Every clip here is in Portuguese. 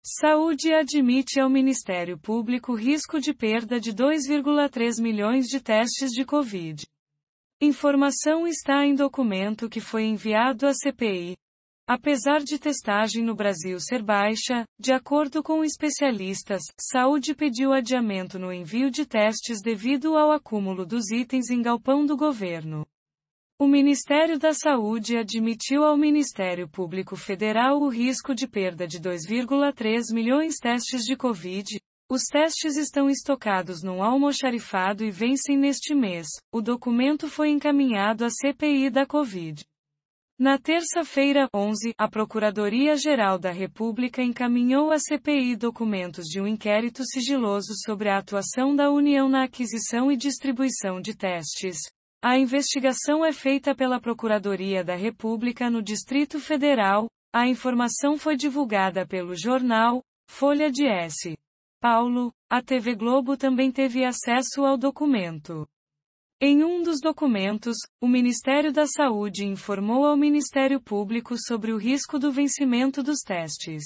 Saúde admite ao Ministério Público risco de perda de 2,3 milhões de testes de Covid. Informação está em documento que foi enviado à CPI. Apesar de testagem no Brasil ser baixa, de acordo com especialistas, Saúde pediu adiamento no envio de testes devido ao acúmulo dos itens em galpão do governo. O Ministério da Saúde admitiu ao Ministério Público Federal o risco de perda de 2,3 milhões de testes de Covid. Os testes estão estocados num almoxarifado e vencem neste mês. O documento foi encaminhado à CPI da Covid. Na terça-feira, 11, a Procuradoria-Geral da República encaminhou à CPI documentos de um inquérito sigiloso sobre a atuação da União na aquisição e distribuição de testes. A investigação é feita pela Procuradoria da República no Distrito Federal. A informação foi divulgada pelo jornal Folha de S. Paulo. A TV Globo também teve acesso ao documento. Em um dos documentos, o Ministério da Saúde informou ao Ministério Público sobre o risco do vencimento dos testes.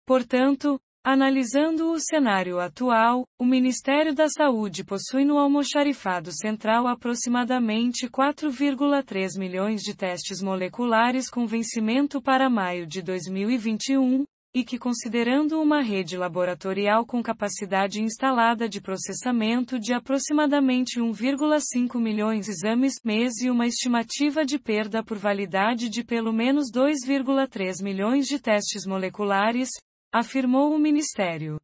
Portanto, analisando o cenário atual, o Ministério da Saúde possui no almoxarifado central aproximadamente 4,3 milhões de testes moleculares com vencimento para maio de 2021, e que, considerando uma rede laboratorial com capacidade instalada de processamento de aproximadamente 1,5 milhões de exames mês e uma estimativa de perda por validade de pelo menos 2,3 milhões de testes moleculares, afirmou o Ministério.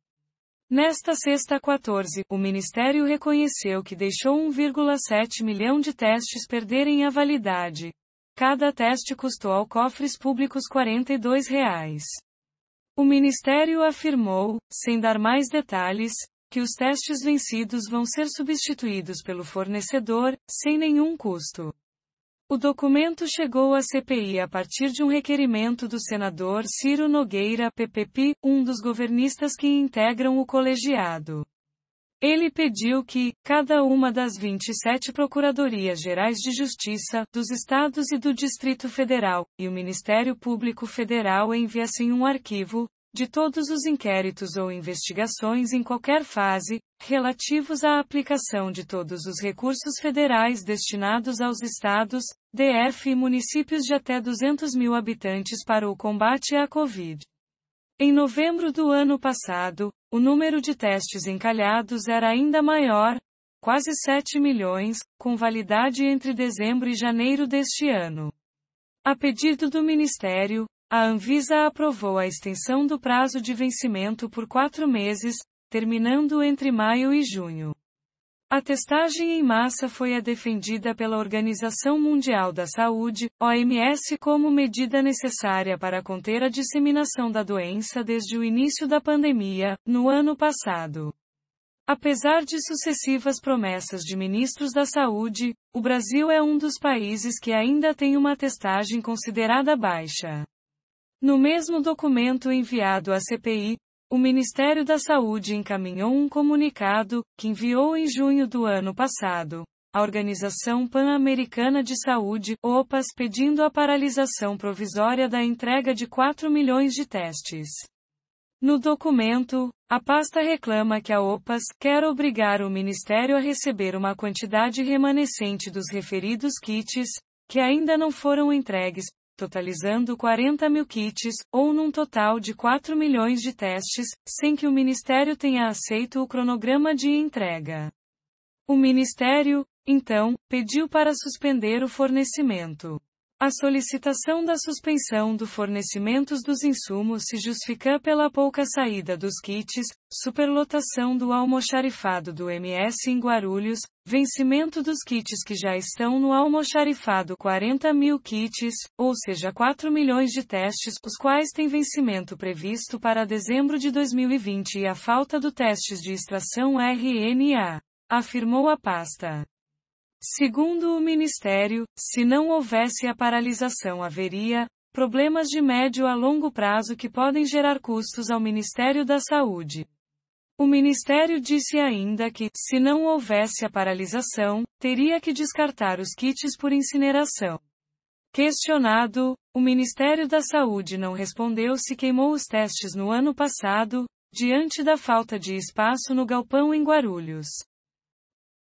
Nesta sexta 14, o Ministério reconheceu que deixou 1,7 milhão de testes perderem a validade. Cada teste custou ao cofres públicos R$ 42. O Ministério afirmou, sem dar mais detalhes, que os testes vencidos vão ser substituídos pelo fornecedor, sem nenhum custo. O documento chegou à CPI a partir de um requerimento do senador Ciro Nogueira, PPP, um dos governistas que integram o colegiado. Ele pediu que, cada uma das 27 Procuradorias-Gerais de Justiça, dos Estados e do Distrito Federal, e o Ministério Público Federal enviassem um arquivo, de todos os inquéritos ou investigações em qualquer fase, relativos à aplicação de todos os recursos federais destinados aos estados, DF e municípios de até 200 mil habitantes para o combate à Covid. Em novembro do ano passado, o número de testes encalhados era ainda maior, quase 7 milhões, com validade entre dezembro e janeiro deste ano. A pedido do Ministério, a Anvisa aprovou a extensão do prazo de vencimento por 4 meses, terminando entre maio e junho. A testagem em massa foi defendida pela Organização Mundial da Saúde, OMS, como medida necessária para conter a disseminação da doença desde o início da pandemia, no ano passado. Apesar de sucessivas promessas de ministros da saúde, o Brasil é um dos países que ainda tem uma testagem considerada baixa. No mesmo documento enviado à CPI, o Ministério da Saúde encaminhou um comunicado, que enviou em junho do ano passado, à Organização Pan-Americana de Saúde, OPAS, pedindo a paralisação provisória da entrega de 4 milhões de testes. No documento, a pasta reclama que a OPAS quer obrigar o Ministério a receber uma quantidade remanescente dos referidos kits, que ainda não foram entregues, totalizando 40 mil kits, ou num total de 4 milhões de testes, sem que o Ministério tenha aceito o cronograma de entrega. O Ministério, então, pediu para suspender o fornecimento. A solicitação da suspensão do fornecimento dos insumos se justifica pela pouca saída dos kits, superlotação do almoxarifado do MS em Guarulhos, vencimento dos kits que já estão no almoxarifado 40 mil kits, ou seja 4 milhões de testes, os quais têm vencimento previsto para dezembro de 2020 e a falta do testes de extração RNA, afirmou a pasta. Segundo o Ministério, se não houvesse a paralisação haveria problemas de médio a longo prazo que podem gerar custos ao Ministério da Saúde. O Ministério disse ainda que, se não houvesse a paralisação, teria que descartar os kits por incineração. Questionado, o Ministério da Saúde não respondeu se queimou os testes no ano passado, diante da falta de espaço no galpão em Guarulhos.